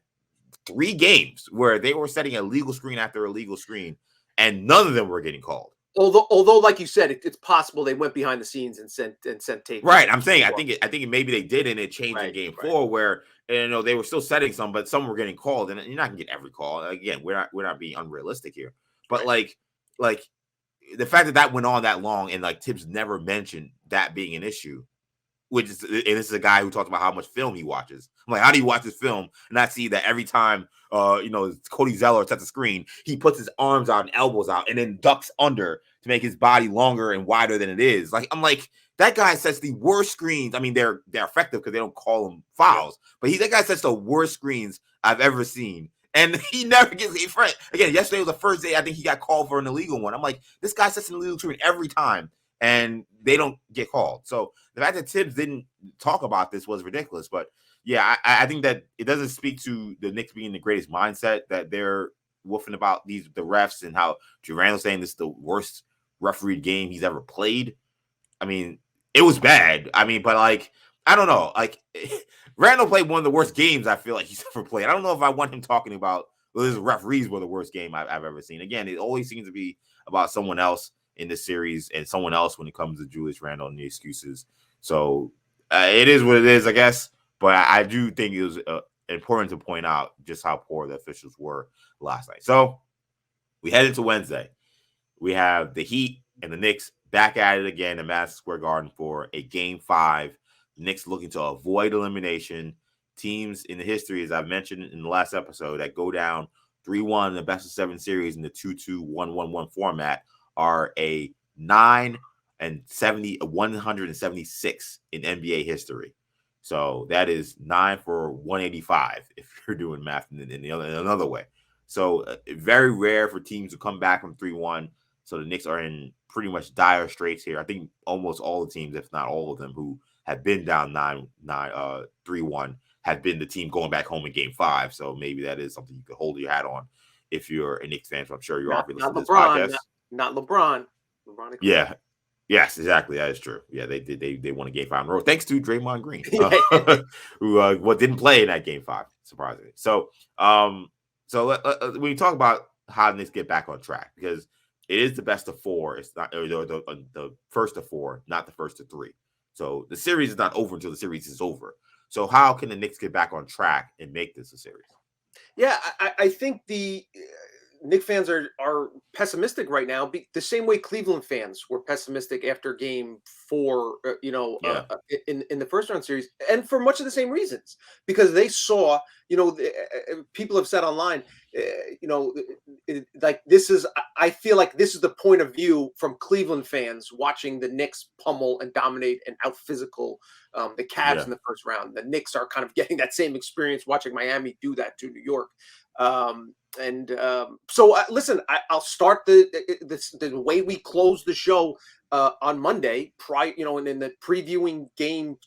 3 games where they were setting a legal screen after a legal screen, and none of them were getting called. Although, like you said, it's possible they went behind the scenes and sent tape. Right, I'm saying I think maybe they did, and it changed in game 4 where, you know, they were still setting some, but some were getting called, and you're not gonna get every call. Again, we're not being unrealistic here, but like the fact that went on that long, and like Tibbs never mentioned that being an issue. And this is a guy who talks about how much film he watches. I'm like, how do you watch this film and not see that every time, you know, Cody Zeller sets the screen, he puts his arms out and elbows out and then ducks under to make his body longer and wider than it is. Like, I'm like, that guy sets the worst screens. I mean, they're effective because they don't call them fouls, but that guy sets the worst screens I've ever seen. And he never gets a friend. Again, yesterday was the first day I think he got called for an illegal one. I'm like, this guy sets an illegal screen every time, and they don't get called. So the fact that Tibbs didn't talk about this was ridiculous. But yeah, I think that it doesn't speak to the Knicks being the greatest mindset that they're woofing about the refs and how Randall's saying this is the worst refereed game he's ever played. I mean, it was bad. I mean, but like, I don't know. Like, Randall played one of the worst games I feel like he's ever played. I don't know if I want him talking about, well, his referees were the worst game I've ever seen. Again, it always seems to be about someone else in this series and someone else when it comes to Julius Randle and the excuses. So it is what it is, I guess. But I do think it was important to point out just how poor the officials were last night. So we head into Wednesday. We have the Heat and the Knicks back at it again in Madison Square Garden for a Game 5. The Knicks looking to avoid elimination. Teams in the history, as I've mentioned in the last episode, that go down 3-1 in the best-of-7 series in the 2-2-1-1-1 format are a 176 in NBA history. So that is 9 for 185 if you're doing math in another way. So very rare for teams to come back from 3-1. So the Knicks are in pretty much dire straits here. I think almost all the teams, if not all of them, who have been down 3-1 have been the team going back home in Game 5. So maybe that is something you could hold your hat on if you're a Knicks fan. So I'm sure you're already listening to this podcast. Not LeBron. Yeah. Yes, exactly. That is true. Yeah, they did. They won a game 5 in a row thanks to Draymond Green, who didn't play in that game 5, surprisingly. So, when you talk about how the Knicks get back on track, because it is the best of 4. It's not the first of 4, not the first of 3. So the series is not over until the series is over. So how can the Knicks get back on track and make this a series? Yeah, I think the Knicks fans are pessimistic right now, the same way Cleveland fans were pessimistic after Game 4. In the first round series, and for much of the same reasons, because they saw, people have said online, like this is. I feel like this is the point of view from Cleveland fans watching the Knicks pummel and dominate and out physical the Cavs in the first round. The Knicks are kind of getting that same experience watching Miami do that to New York. Listen, I'll start the way we close the show on Monday, and in the previewing Game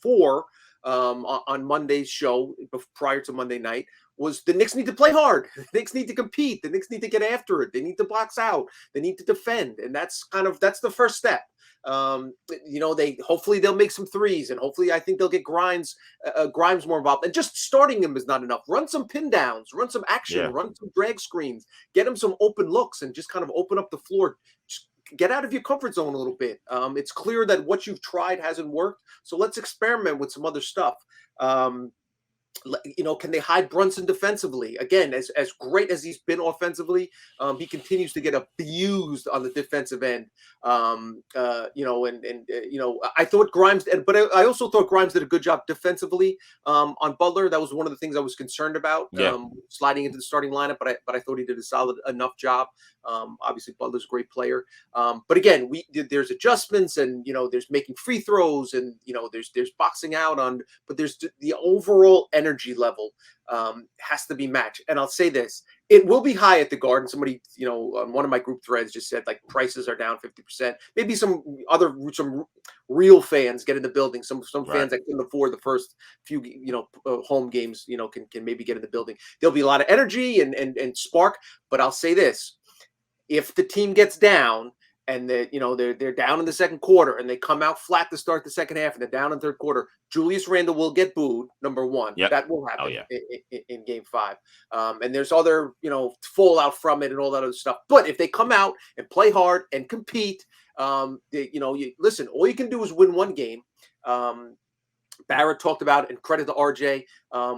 4 on Monday's show prior to Monday night, was the Knicks need to play hard. The Knicks need to compete. The Knicks need to get after it. They need to box out. They need to defend, and that's the first step. Hopefully they'll make some threes, and hopefully I think they'll get Grimes more involved. And just starting him is not enough. Run some pin downs, run some action, run some drag screens, get him some open looks, and just kind of open up the floor. Just get out of your comfort zone a little bit. It's clear that what you've tried hasn't worked, so let's experiment with some other stuff. Can they hide Brunson defensively? Again, as great as he's been offensively, he continues to get abused on the defensive end. I thought Grimes, but I also thought Grimes did a good job defensively on Butler. That was one of the things I was concerned about, sliding into the starting lineup. But I thought he did a solid enough job. Obviously, Butler's a great player. But again, there's adjustments, and there's making free throws, and there's boxing out on. But there's the overall energy level has to be matched. And I'll say this: it will be high at the Garden. Somebody, on one of my group threads just said like prices are down 50%. Maybe some real fans get in the building. Some fans that couldn't afford the first few home games, can maybe get in the building. There'll be a lot of energy and spark. But I'll say this: if the team gets down and they're down in the second quarter and they come out flat to start the second half and they're down in the third quarter, Julius Randle will get booed. Number one, that will happen in Game 5. And there's other fallout from it and all that other stuff. But if they come out and play hard and compete, listen, all you can do is win one game. Barrett talked about, and credit to RJ.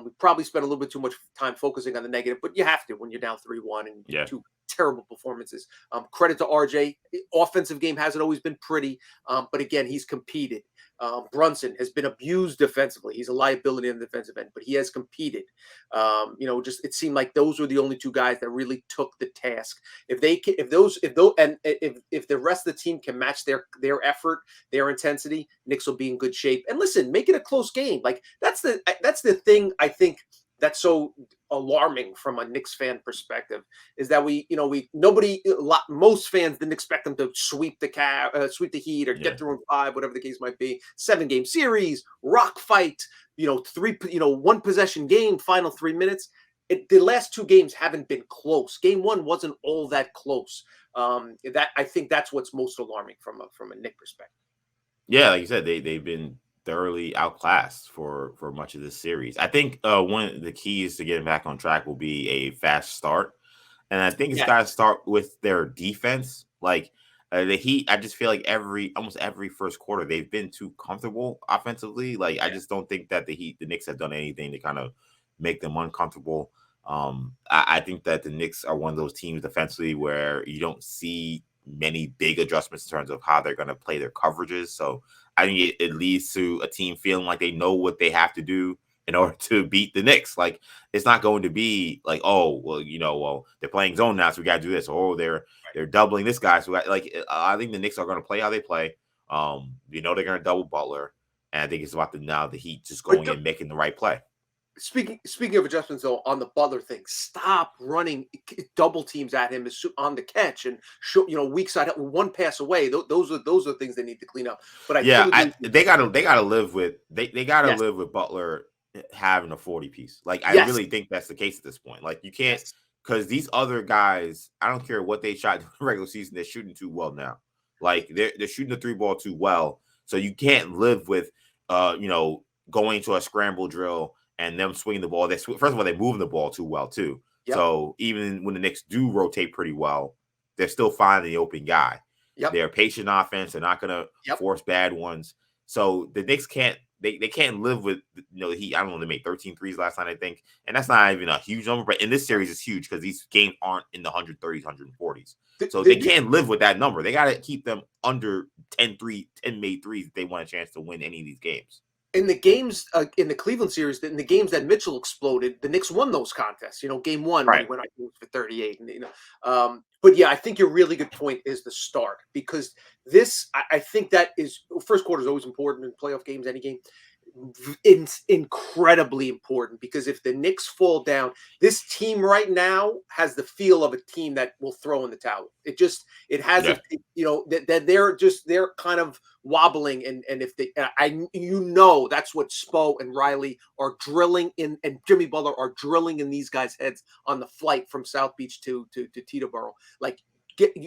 We probably spent a little bit too much time focusing on the negative, but you have to when you're down 3-1 and 2 terrible performances. Credit to RJ. Offensive game hasn't always been pretty, but again, he's competed. Brunson has been abused defensively. He's a liability on the defensive end, but he has competed. It seemed like those were the only 2 guys that really took the task. If the rest of the team can match their effort, their intensity, Knicks will be in good shape. And listen, make it a close game. Like that's the thing I think that's so alarming from a Knicks fan perspective, is that most fans didn't expect them to sweep the Heat or get through in 5, whatever the case might be. 7-game series, rock fight, 1 possession game, final 3 minutes. The last 2 games haven't been close. Game 1 wasn't all that close. I think that's what's most alarming from a Knicks perspective. Yeah, like you said, they've been thoroughly outclassed for much of this series. I think one of the keys to getting back on track will be a fast start, and I think it's got to start with their defense. Like the Heat, I just feel like almost every first quarter they've been too comfortable offensively. Like I just don't think that the Knicks have done anything to kind of make them uncomfortable. I think that the Knicks are one of those teams defensively where you don't see many big adjustments in terms of how they're going to play their coverages. So I think it leads to a team feeling like they know what they have to do in order to beat the Knicks. Like it's not going to be like, oh, well, they're playing zone now, so we got to do this. Or they're doubling this guy. So I think the Knicks are going to play how they play. They're going to double Butler, and I think it's about the Heat just going and making the right play. Speaking of adjustments, though, on the Butler thing, stop running double teams at him on the catch and weak side 1 pass away. Those are things they need to clean up. But they gotta live with live with Butler having a 40 piece. Like I really think that's the case at this point. Like you can't, because these other guys, I don't care what they shot in the regular season, they're shooting too well now. Like they're shooting the 3 ball too well, so you can't live with going to a scramble drill and them swinging the ball. First of all, they're moving the ball too well too. Yep. So even when the Knicks do rotate pretty well, they're still finding the open guy. Yep. They're patient offense. They're not going to force bad ones. So the Knicks can't they can't live with the Heat. I don't know. They made 13 threes last night, I think, and that's not even a huge number. But in this series, it's huge because these games aren't in the 130s, 140s. So they can't live with that number. They got to keep them under 10 made threes if they want a chance to win any of these games. In the games in the Cleveland series, in the games that Mitchell exploded, the Knicks won those contests. Game one, when he went for 38, and but yeah, I think your really good point is the start, because this, I think that is, first quarter is always important in playoff games, any game. It's incredibly important, because if the Knicks fall down, this team right now has the feel of a team that will throw in the towel. It has that they're kind of wobbling, and if they that's what Spo and Riley are drilling in, and Jimmy Butler are drilling in these guys' heads on the flight from South Beach to Teterboro. Like,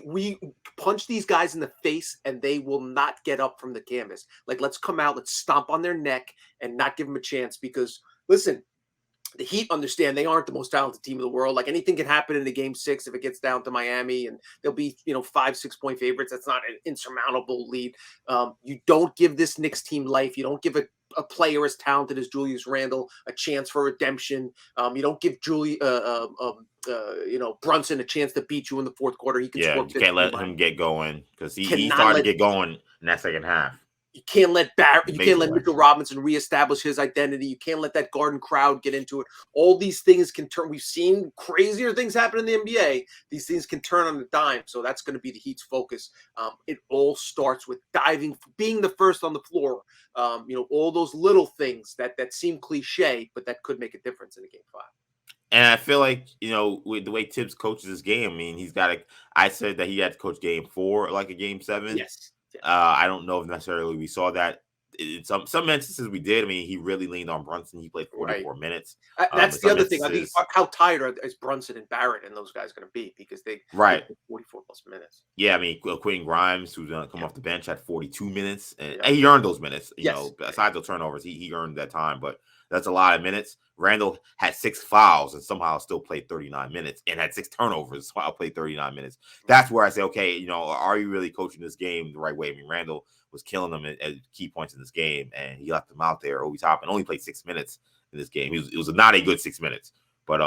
we punch these guys in the face and they will not get up from the canvas. Like, let's come out, let's stomp on their neck and not give them a chance, because listen, the Heat understand they aren't the most talented team in the world. Like, anything can happen in the game 6 if it gets down to Miami, and they'll be 5-6 point favorites. That's not an insurmountable lead. You don't give this Knicks team life. You don't give a player as talented as Julius Randle a chance for redemption. You don't give Brunson a chance to beat you in the fourth quarter. He can score 50. You can't let him get going, because he started to get going in that second half. You can't let Mitchell Robinson reestablish his identity. You can't let that Garden crowd get into it. All these things can turn. We've seen crazier things happen in the NBA. These things can turn on a dime. So that's going to be the Heat's focus. It all starts with diving, being the first on the floor. All those little things that seem cliche, but that could make a difference in a game 5. And I feel like, with the way Tibbs coaches his game, I mean, I said that he had to coach game 4 like a game 7. Yes. I don't know if necessarily we saw that. In some instances we did. I mean, he really leaned on Brunson. He played 44 minutes. That's the other thing. I think, how tired is Brunson and Barrett and those guys going to be, because they 44 plus minutes. Yeah, I mean, Quentin Grimes, who's going to come off the bench, had 42 minutes, and he earned those minutes. Besides the turnovers, he earned that time, but that's a lot of minutes. Randall had 6 fouls and somehow still played 39 minutes, and had 6 turnovers. So I'll play 39 minutes. That's where I say, okay, are you really coaching this game the right way? I mean, Randall was killing them at key points in this game, and he left them out there over top and only played 6 minutes in this game. It was not a good 6 minutes, but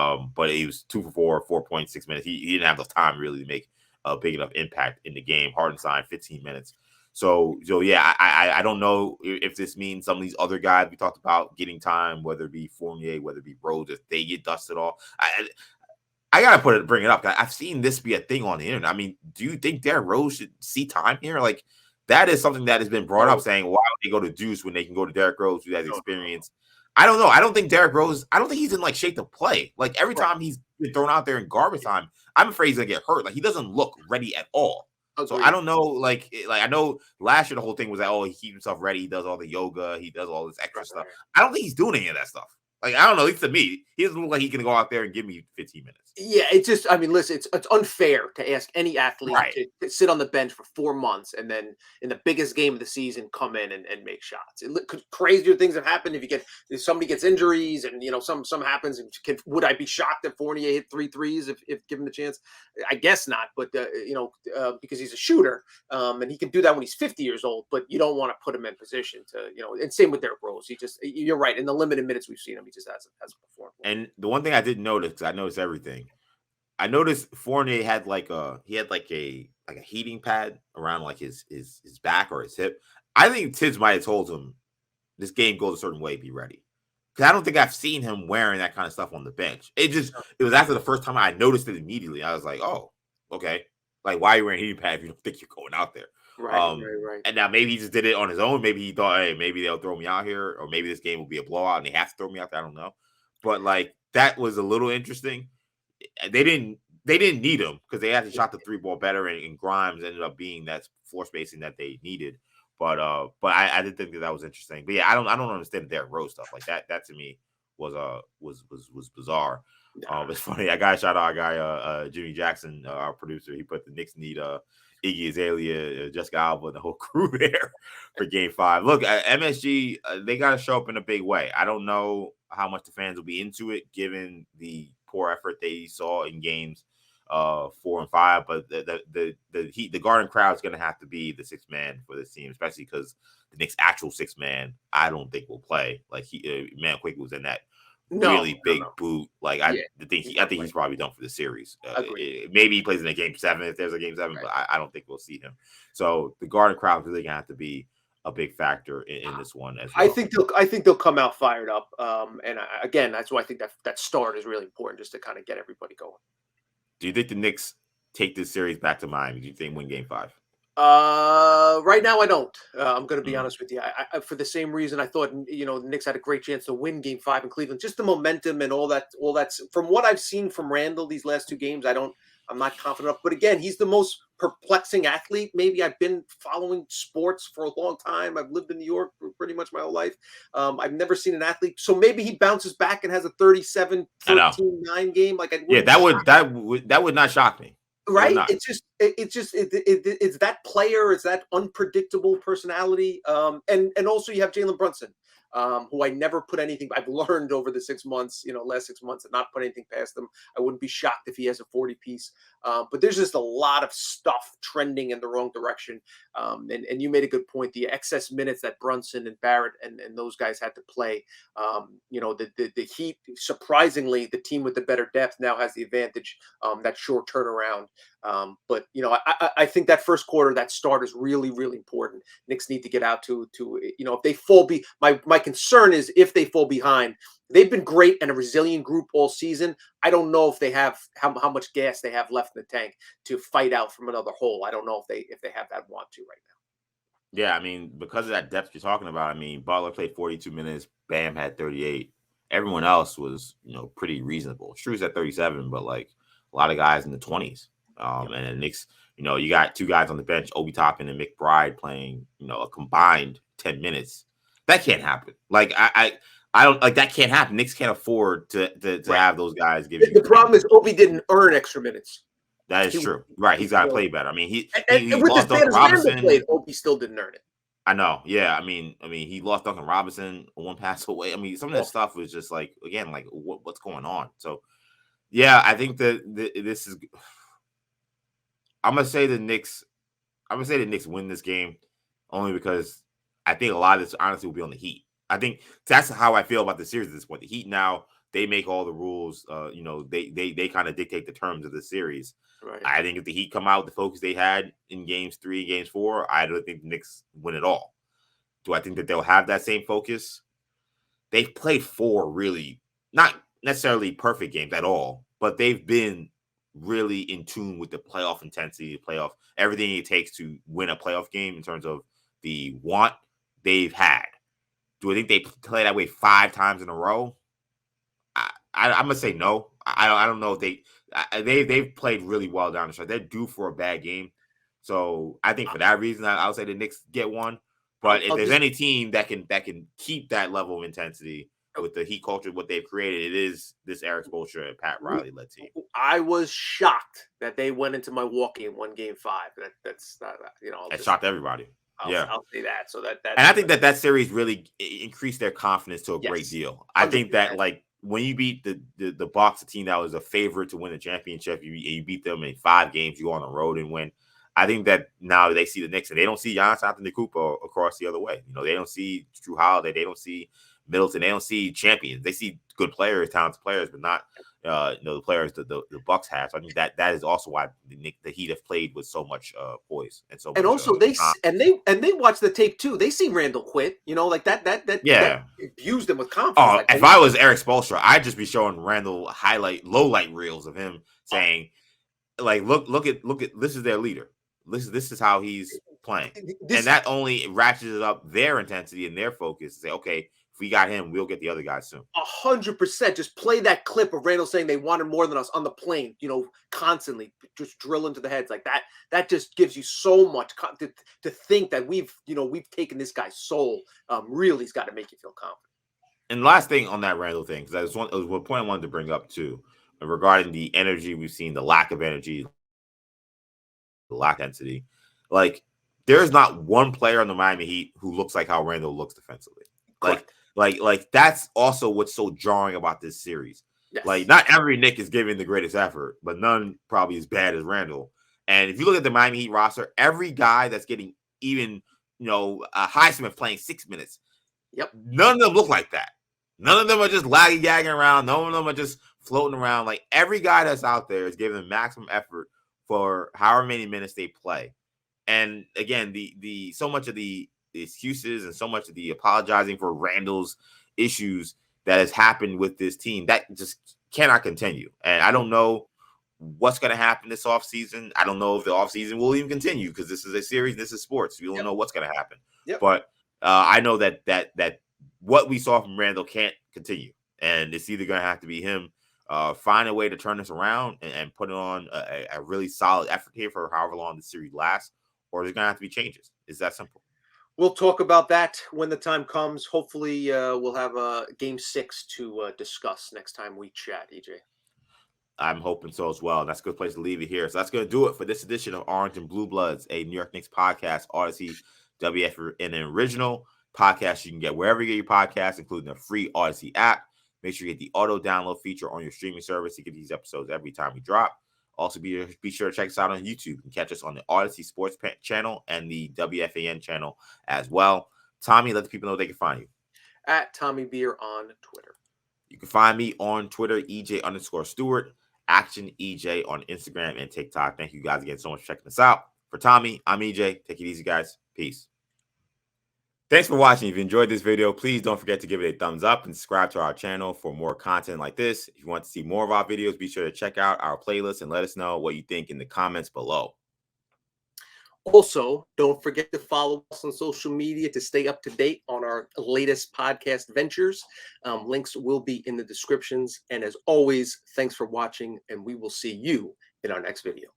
he was 2 for 4, 4.6 minutes. He didn't have the time really to make a big enough impact in the game. Hartenstein, 15 minutes. So yeah, I don't know if this means some of these other guys we talked about getting time, whether it be Fournier, whether it be Rose, if they get dusted off. I gotta bring it up. I've seen this be a thing on the internet. I mean, do you think Derrick Rose should see time here? Like, that is something that has been brought up, saying, why would they go to Deuce when they can go to Derrick Rose, who has experience? I don't know. I don't think Derrick Rose, I don't think he's in like shape to play. Like, every time he's been thrown out there in garbage time, I'm afraid he's gonna get hurt. Like, he doesn't look ready at all. So I don't know, like I know last year the whole thing was that, he keeps himself ready, he does all the yoga, he does all this extra stuff. I don't think he's doing any of that stuff. Like, I don't know, at least to me, he doesn't look like he can go out there and give me 15 minutes. Yeah, it's just, I mean, listen, it's unfair to ask any athlete to sit on the bench for 4 months and then in the biggest game of the season come in and make shots. Crazier things have happened if somebody gets injuries and some happens. And would I be shocked if Fournier hit 3 threes if given the chance? I guess not, but because he's a shooter and he can do that when he's 50 years old. But you don't want to put him in position to And same with Derrick Rose. You're right, in the limited minutes we've seen him, he just hasn't performed. And the one thing I didn't notice, because I noticed everything, I noticed Fournier had a heating pad around like his back or his hip. I think Tibbs might have told him, this game goes a certain way, be ready. Because I don't think I've seen him wearing that kind of stuff on the bench. It was after the first time I noticed it immediately. I was like, oh, okay. Like, why are you wearing a heating pad if you don't think you're going out there? Right. And now maybe he just did it on his own. Maybe he thought, hey, maybe they'll throw me out here, or maybe this game will be a blowout and they have to throw me out there. I don't know. But like, that was a little interesting. They didn't need him because they actually shot the 3 ball better, and Grimes ended up being that floor spacing that they needed. But I did think that was interesting. But yeah, I don't understand the Derrick Rose stuff like that. That to me was bizarre. It's funny. I got to shout out our guy Jimmy Jackson, our producer. He put the Knicks need Iggy Azalea, Jessica Alba, and the whole crew there for Game 5. Look, MSG, they got to show up in a big way. I don't know how much the fans will be into it, given the poor effort they saw in games 4 and 5. But the Garden crowd is going to have to be the sixth man for this team, especially because the Knicks' actual sixth man, I don't think will play. Like Man Quick was in that really big boot. Like I think he's probably done for the series. Maybe he plays in a Game 7 if there's a Game 7, but I don't think we'll see him. So the Garden crowd is really gonna have to be a big factor in this one as well. I think they'll come out fired up. Again, that's why I think that start is really important, just to kind of get everybody going. Do you think the Knicks take this series back to Miami? Do you think win Game 5? Right now I don't. I'm going to be honest with you. I for the same reason I thought the Knicks had a great chance to win Game 5 in Cleveland. Just the momentum and all that's from what I've seen from Randall these last two games. I'm not confident enough. But again, he's the most perplexing athlete. Maybe I've been following sports for a long time. I've lived in New York for pretty much my whole life. I've never seen an athlete. So maybe he bounces back and has a 37-13-9 game. That would not shock me. Right? It's that player, it's that unpredictable personality. And also you have Jalen Brunson, who I never put anything. I've learned over the 6 months, last 6 months, and not put anything past him. I wouldn't be shocked if he has a 40 piece. But there's just a lot of stuff trending in the wrong direction. And you made a good point. The excess minutes that Brunson and Barrett and those guys had to play. The Heat, surprisingly, the team with the better depth now has the advantage. That short turnaround. But I think that first quarter, that start is really, really important. Knicks need to get out to if they fall my concern is if they fall behind. They've been great and a resilient group all season. I don't know if they have how much gas they have left in the tank to fight out from another hole. I don't know if they have that want to right now. Yeah, I mean, because of that depth you're talking about, I mean, Butler played 42 minutes, Bam had 38. Everyone else was, pretty reasonable. Strus at 37, but like a lot of guys in the 20s. And the Knicks, you got two guys on the bench, Obi Toppin and McBride playing, a combined 10 minutes. That can't happen. Like I don't like that can't happen. Knicks can't afford to have those guys give you. The problem is Obi didn't earn extra minutes. That is true. Right. He's got to play better. I mean, he with lost the Duncan Robinson. Played, Obi still didn't earn it. I know. Yeah. I mean, he lost Duncan Robinson one pass away. I mean, some of that stuff was just like, again, like what's going on? So, yeah, I think that this is. I'm gonna say the Knicks win this game only because I think a lot of this honestly will be on the Heat. I think that's how I feel about the series at this point. The Heat now, they make all the rules. They kind of dictate the terms of the series. Right. I think if the Heat come out with the focus they had in games 3, games 4, I don't think the Knicks win at all. Do I think that they'll have that same focus? They've played 4 really, not necessarily perfect games at all, but they've been really in tune with the playoff intensity, the playoff, everything it takes to win a playoff game in terms of the want they've had. Do I think they play that way 5 times in a row? I'm gonna say no. I don't know if they've played really well down the stretch. They're due for a bad game, so I think for that reason, I'll say the Knicks get one. But if there's any team that can keep that level of intensity with the Heat culture, what they've created, it is this Eric Spoelstra and Pat Riley led team. I was shocked that they went into Milwaukee and won Game 5. That's That shocked everybody. I'll say that. So that and I think that series really increased their confidence to a great deal. I think that like when you beat the Bucks, a team that was a favorite to win the championship, you beat them in 5 games, you go on the road and win. I think that now they see the Knicks and they don't see Giannis Antetokounmpo across the other way. They don't see Drew Holiday, they don't see Middleton, they don't see champions. They see good players, talented players, but not the players the Bucks have. So I think that is also why the Heat have played with so much poise and so much. And also they watch the tape too. They see Randall quit. Like that abused them with confidence. If I was Eric Spoelstra, I'd just be showing Randall low light reels of him saying, like, look at this is their leader. This is how he's playing, and that only ratchets up their intensity and their focus to say, okay, if we got him, we'll get the other guys soon. 100%. Just play that clip of Randall saying they wanted more than us on the plane, constantly just drill into the heads like that. That just gives you so much to think that we've taken this guy's soul. Really has got to make you feel confident. And last thing on that Randall thing, because it was one point I wanted to bring up too, regarding the energy we've seen, the lack of energy lack density. Like, there's not one player on the Miami Heat who looks like how Randall looks defensively. Like that's also what's so jarring about this series. Yes. Like, not every Knick is giving the greatest effort, but none probably as bad as Randall. And if you look at the Miami Heat roster, every guy that's getting even, Highsmith playing 6 minutes, none of them look like that. None of them are just laggy-gagging around. None of them are just floating around. Like, every guy that's out there is giving maximum effort for however many minutes they play. And again, the so much of the excuses and so much of the apologizing for Randall's issues that has happened with this team, that just cannot continue. And I don't know what's going to happen this offseason. I don't know if the offseason will even continue, because this is a series, this is sports. We don't know what's going to happen. But I know that what we saw from Randall can't continue. And it's either going to have to be him find a way to turn this around and put on a really solid effort here for however long the series lasts, or there's going to have to be changes. It's that simple. We'll talk about that when the time comes. Hopefully, we'll have a game 6 to discuss next time we chat, EJ. I'm hoping so as well. That's a good place to leave it here. So that's going to do it for this edition of Orange and Blue Bloods, a New York Knicks podcast, Audacy WFN original podcast. You can get wherever you get your podcasts, including the free Audacy app. Make sure you get the auto download feature on your streaming service to get these episodes every time we drop. Also, be sure to check us out on YouTube. You can catch us on the Audacy Sports channel and the WFAN channel as well. Tommy, let the people know they can find you. At Tommy Beer on Twitter. You can find me on Twitter, EJ_Stewart, Action EJ on Instagram and TikTok. Thank you guys again so much for checking us out. For Tommy, I'm EJ. Take it easy, guys. Peace. Thanks for watching. If you enjoyed this video, please don't forget to give it a thumbs up and subscribe to our channel for more content like this. If you want to see more of our videos, be sure to check out our playlist and let us know what you think in the comments below. Also, don't forget to follow us on social media to stay up to date on our latest podcast ventures. Links will be in the descriptions. And as always, thanks for watching, and we will see you in our next video.